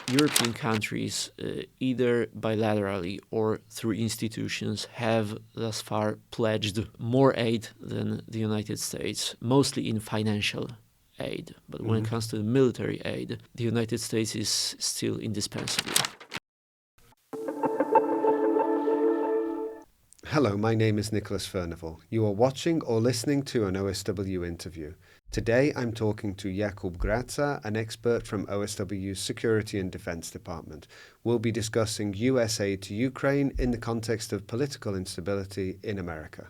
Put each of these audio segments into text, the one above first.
European countries, either bilaterally or through institutions, have thus far pledged more aid than the United States, mostly in financial aid. But when it comes to military aid, the United States is still indispensable. Hello, my name is Nicholas Furnival. You are watching or listening to an OSW interview. Today I'm talking to Jakub Graca, an expert from OSW's Security and Defense Department. We'll be discussing US aid to Ukraine in the context of political instability in America.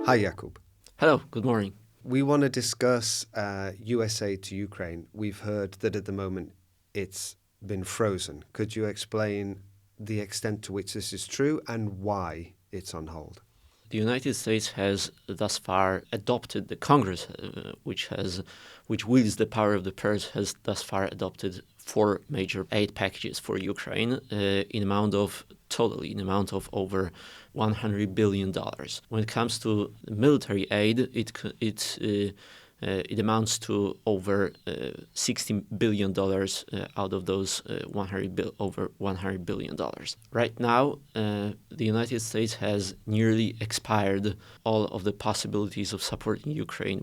Hi, Jakub. Hello, good morning. We want to discuss US aid to Ukraine. We've heard that at the moment it's been frozen. Could you explain the extent to which this is true and why it's on hold? The United States has thus far adopted, the Congress, which wields the power of the purse, has thus far adopted 4 major aid packages for Ukraine in amount of over $100 billion. When it comes to military aid, it amounts to over $60 billion out of those over $100 billion. Right now, the United States has nearly expired all of the possibilities of supporting Ukraine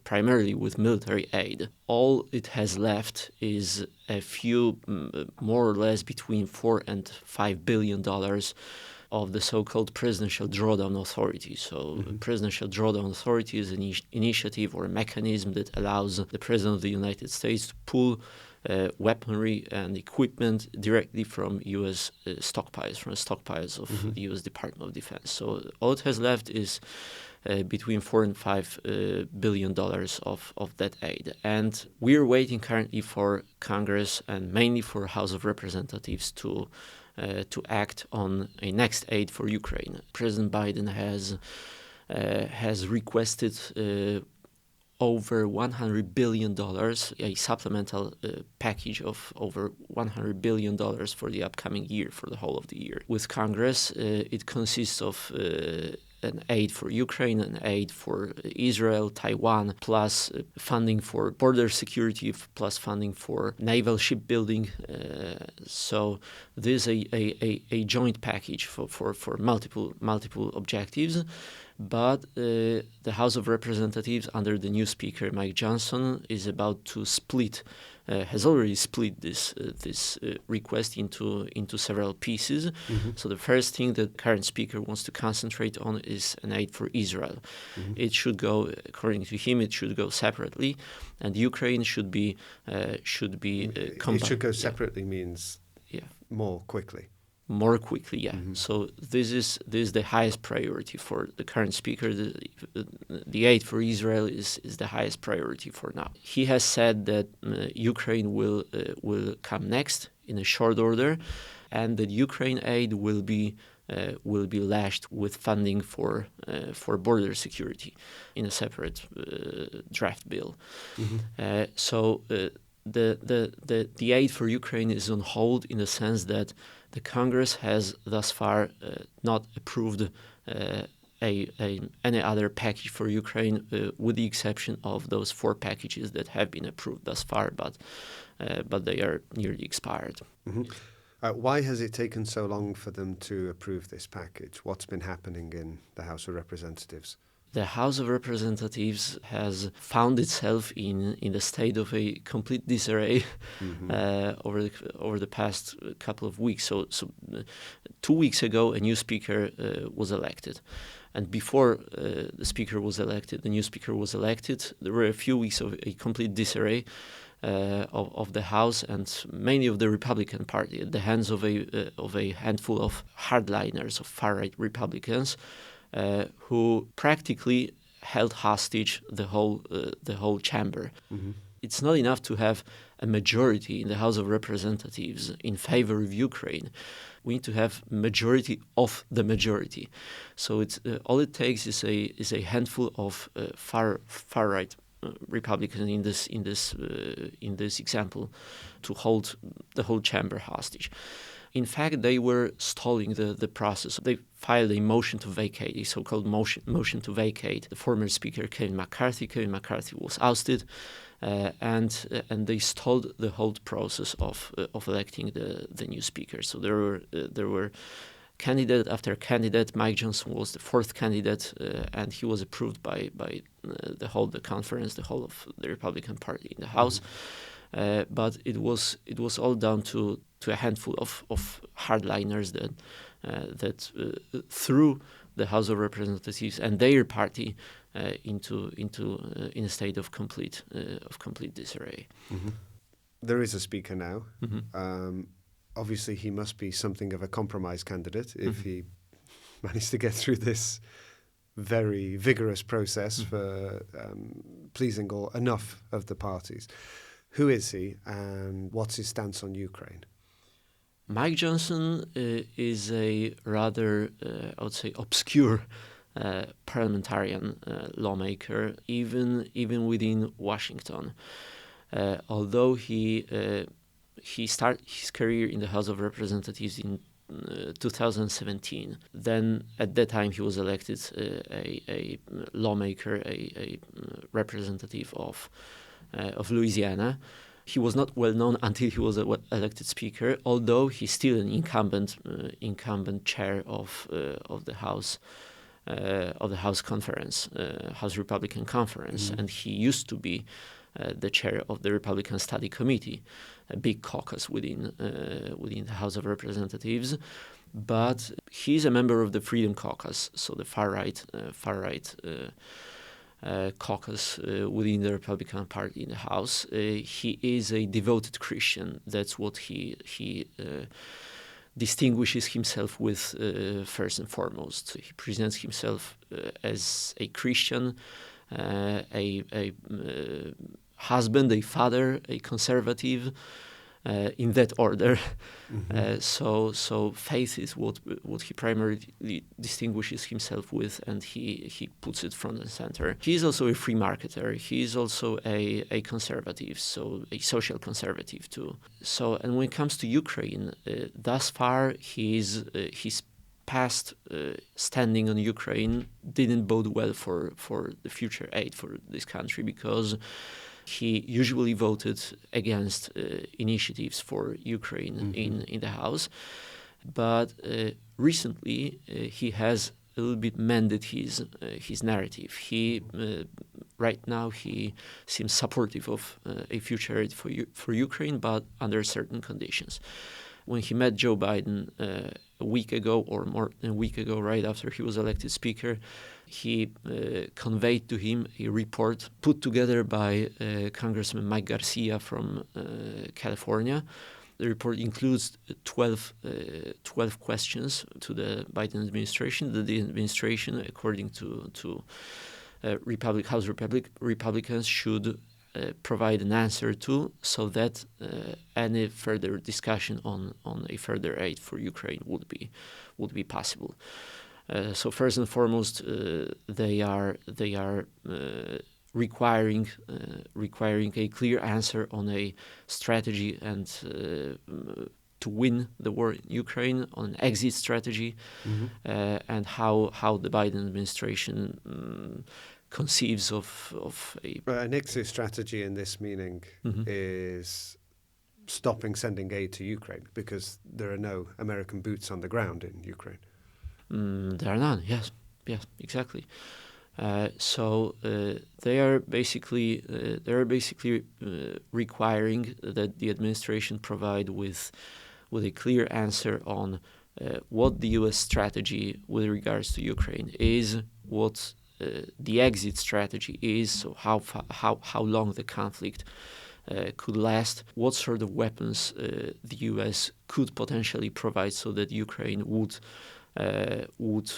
primarily with military aid. All it has left is a few, more or less between $4 and $5 billion of the so-called Presidential Drawdown Authority. So Presidential Drawdown Authority is an initiative or a mechanism that allows the President of the United States to pull weaponry and equipment directly from U.S. stockpiles of the U.S. Department of Defense. So all it has left is between $4 and $5 billion of that aid. And we're waiting currently for Congress and mainly for House of Representatives to act on a next aid for Ukraine. President Biden has requested over $100 billion, a supplemental package of over $100 billion for the upcoming year, for the whole of the year. With Congress, it consists of an aid for Ukraine, an aid for Israel, Taiwan, plus funding for border security, plus funding for naval shipbuilding. So this is a joint package for multiple objectives. But the House of Representatives, under the new Speaker Mike Johnson, is about to has already split this request into several pieces. So the first thing that current Speaker wants to concentrate on is an aid for Israel. It should go, according to him, it should go separately, and Ukraine should be It should go separately means more quickly. More quickly, yeah. So this is the highest priority for the current speaker. The aid for Israel is the highest priority for now. He has said that Ukraine will come next in a short order, and that Ukraine aid will be lashed with funding for border security in a separate draft bill. So the aid for Ukraine is on hold in the sense that the Congress has thus far not approved any other package for Ukraine, with the exception of those 4 packages that have been approved thus far, but they are nearly expired. Why has it taken so long for them to approve this package? What's been happening in the House of Representatives? The House of Representatives has found itself in the state of a complete disarray over the past couple of weeks. So 2 weeks ago, a new speaker was elected. And before the new speaker was elected, there were a few weeks of a complete disarray of the House and mainly of the Republican Party at the hands of a handful of hardliners, of far-right Republicans, who practically held hostage the whole chamber. It's not enough to have a majority in the House of Representatives in favor of Ukraine. We need to have majority of the majority. So it's all it takes is a handful of far right Republicans in this example to hold the whole chamber hostage. In fact, they were stalling the process. They filed a motion to vacate, a so-called motion to vacate the former Speaker Kevin McCarthy. Kevin McCarthy was ousted, and they stalled the whole process of electing the new speaker. So there were candidate after candidate. Mike Johnson was the fourth candidate, and he was approved by the conference, the whole of the Republican Party in the House. But it was all down to a handful of hardliners that threw the House of Representatives and their party in a state of complete disarray. Mm-hmm. There is a speaker now. Obviously, he must be something of a compromise candidate if he managed to get through this very vigorous process for pleasing enough of the parties. Who is he, and what's his stance on Ukraine? Mike Johnson is a rather, I would say, obscure parliamentarian lawmaker, even within Washington. Although he started his career in the House of Representatives in 2017. Then, at that time, he was elected a lawmaker, a representative of Louisiana. He was not well known until he was elected speaker, although he's still an incumbent chair of the House conference, House Republican Conference, and he used to be the chair of the Republican Study Committee, a big caucus within the House of Representatives. But he's a member of the Freedom Caucus, so the far right caucus within the Republican Party in the House. He is a devoted Christian. That's what he distinguishes himself with first and foremost. He presents himself as a Christian, a husband, a father, a conservative, in that order. So faith is what he primarily distinguishes himself with, and he puts it front and center. He is also a free marketer. He is also a conservative, so a social conservative too. So, and when it comes to Ukraine, thus far his past standing on Ukraine didn't bode well for the future aid for this country, because he usually voted against initiatives for Ukraine in the House. But recently he has a little bit mended his narrative. Right now he seems supportive of a future aid for Ukraine, but under certain conditions. When he met Joe Biden a week ago, or more than a week ago, right after he was elected speaker, he conveyed to him a report put together by Congressman Mike Garcia from California. The report includes 12 questions to the Biden administration that the administration, according to House Republicans, should provide an answer to, so that any further discussion on a further aid for Ukraine would be possible. So first and foremost, they are requiring a clear answer on a strategy and to win the war in Ukraine, on an exit strategy, and how the Biden administration conceives of an exit strategy in this meaning is stopping sending aid to Ukraine, because there are no American boots on the ground in Ukraine. There are none. Yes, exactly. So they are basically requiring that the administration provide with a clear answer on what the U.S. strategy with regards to Ukraine is, what the exit strategy is, so how long the conflict could last, what sort of weapons the U.S. could potentially provide so that Ukraine would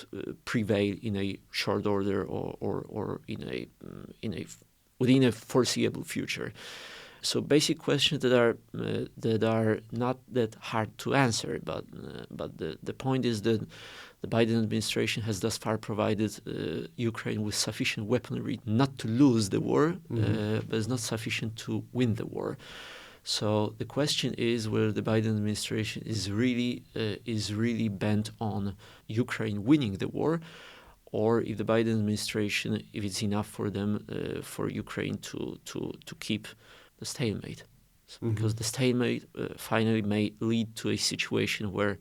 prevail in a short order or within a foreseeable future. So basic questions that are not that hard to answer, but the point is that the Biden administration has thus far provided Ukraine with sufficient weaponry not to lose the war, but it's not sufficient to win the war. So the question is whether the Biden administration is really bent on Ukraine winning the war, or if the Biden administration, if it's enough for them, for Ukraine to keep the stalemate. Because the stalemate finally may lead to a situation where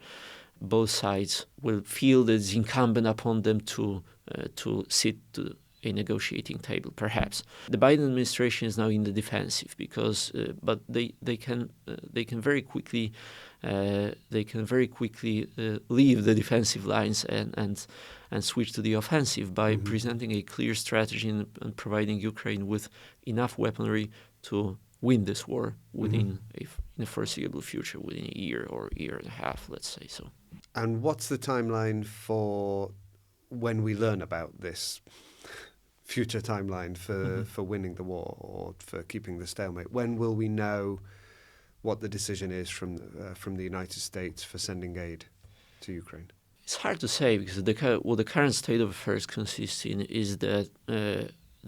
both sides will feel that it's incumbent upon them to sit to a negotiating table. Perhaps the Biden administration is now in the defensive because, but they can very quickly leave the defensive lines and switch to the offensive by presenting a clear strategy and providing Ukraine with enough weaponry to win this war within in the foreseeable future, within a year or year and a half, let's say so. And what's the timeline for when we learn about this future timeline for winning the war or for keeping the stalemate? When will we know what the decision is from the United States for sending aid to Ukraine? It's hard to say because what the current state of affairs consists in is that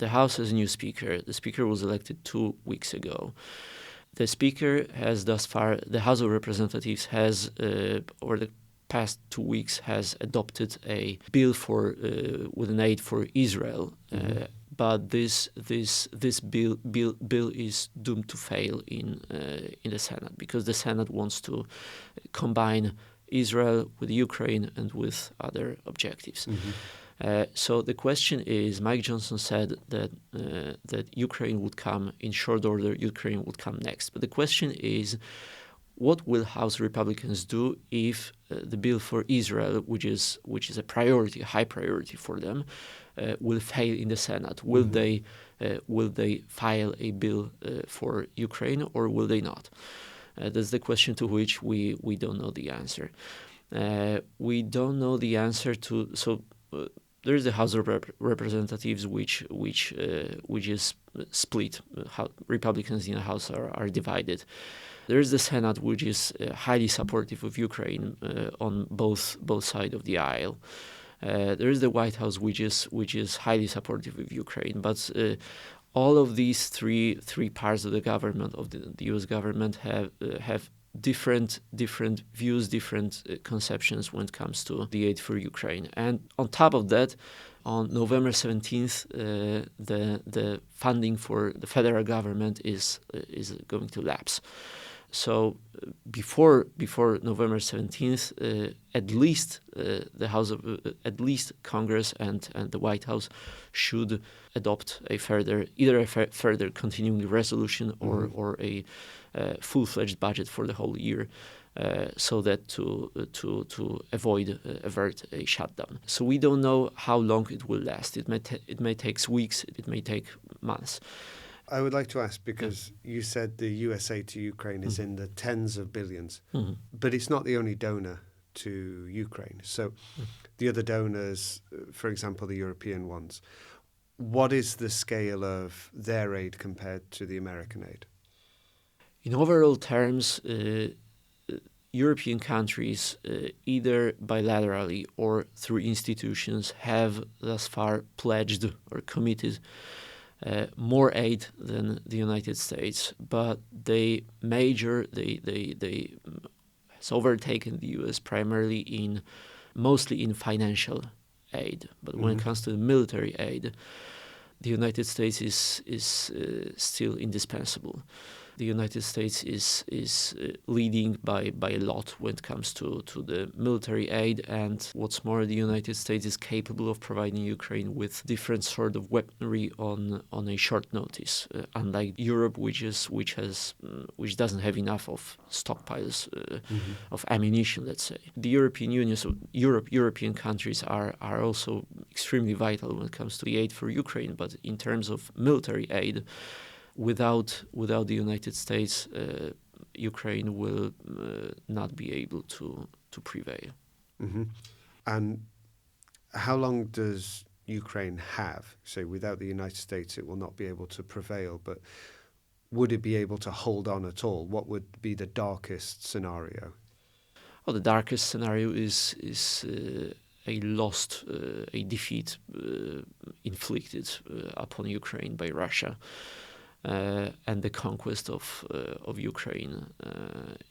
the House has a new speaker. The speaker was elected 2 weeks ago. The speaker has thus far, the House of Representatives has, over the past 2 weeks, has adopted a bill for with an aid for Israel. But this bill is doomed to fail in the Senate because the Senate wants to combine Israel with Ukraine and with other objectives. So the question is, Mike Johnson said that Ukraine would come in short order. Ukraine would come next. But the question is, what will House Republicans do if the bill for Israel, which is a priority, a high priority for them, will fail in the Senate? Will they file a bill for Ukraine or will they not? That's the question to which we don't know the answer. We don't know the answer to so. There is the House of Representatives, which is split. How Republicans in the House are divided. There is the Senate, which is highly supportive of Ukraine on both sides of the aisle. There is the White House, which is highly supportive of Ukraine. But all of these three parts of the government, of the U.S. government, have different views, different conceptions when it comes to the aid for Ukraine. And on top of that, on November 17th, the funding for the federal government is going to lapse. So before November 17th, at least the House of at least Congress and the White House should adopt either a further continuing resolution or a full-fledged budget for the whole year, so that to avert a shutdown. So we don't know how long it will last. It may take weeks. It may take months. I would like to ask, because you said the USA to Ukraine is in the tens of billions, but it's not the only donor to Ukraine. So the other donors, for example, the European ones, what is the scale of their aid compared to the American aid? In overall terms, European countries, either bilaterally or through institutions, have thus far pledged or committed more aid than the United States, but they has overtaken the U.S. mostly in financial aid. But when it comes to the military aid, the United States is still indispensable. The United States is leading by a lot when it comes to the military aid, and what's more, the United States is capable of providing Ukraine with different sort of weaponry on a short notice, unlike Europe, which doesn't have enough of stockpiles of ammunition. Let's say the European Union, so European countries are also extremely vital when it comes to the aid for Ukraine, but in terms of military aid, without the United States, Ukraine will not be able to prevail. And how long does Ukraine have? So without the United States, it will not be able to prevail, but would it be able to hold on at all? What would be the darkest scenario? Well, the darkest scenario is a defeat inflicted upon Ukraine by Russia. And the conquest of Ukraine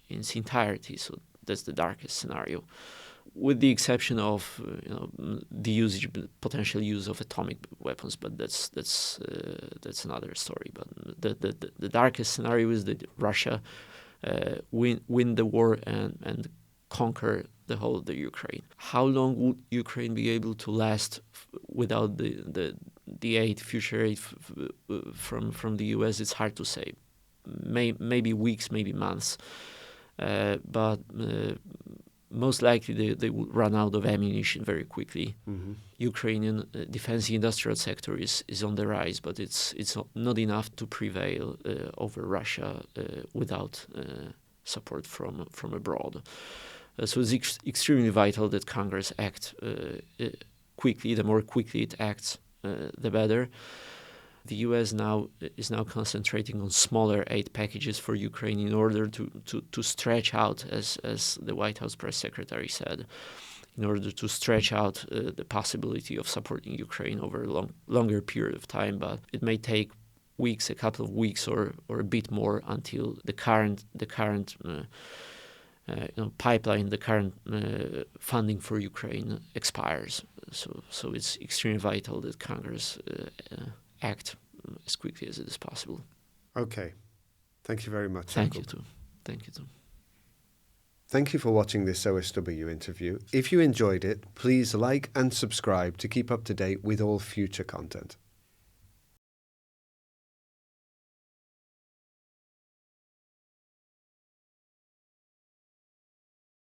in its entirety. So that's the darkest scenario. with the exception of the potential use of atomic weapons, but that's another story. But the darkest scenario is that Russia win the war and conquer the whole of the Ukraine. How long would Ukraine be able to last without the future aid from the US? It's hard to say. Maybe weeks, maybe months, but most likely they will run out of ammunition very quickly. Mm-hmm. Ukrainian defense industrial sector is on the rise, but it's not enough to prevail over Russia without support from abroad. So it's extremely vital that Congress act quickly. The more quickly it acts, the better. The U.S. is now concentrating on smaller aid packages for Ukraine in order to stretch out, as the White House press secretary said, in order to stretch out the possibility of supporting Ukraine over a longer period of time. But it may take weeks, a couple of weeks, or a bit more until the current pipeline, the current funding for Ukraine expires. So it's extremely vital that Congress act as quickly as it is possible. Okay. Thank you very much. Thank Jakub. you too. Thank you too. Thank you for watching this OSW interview. If you enjoyed it, please like and subscribe to keep up to date with all future content.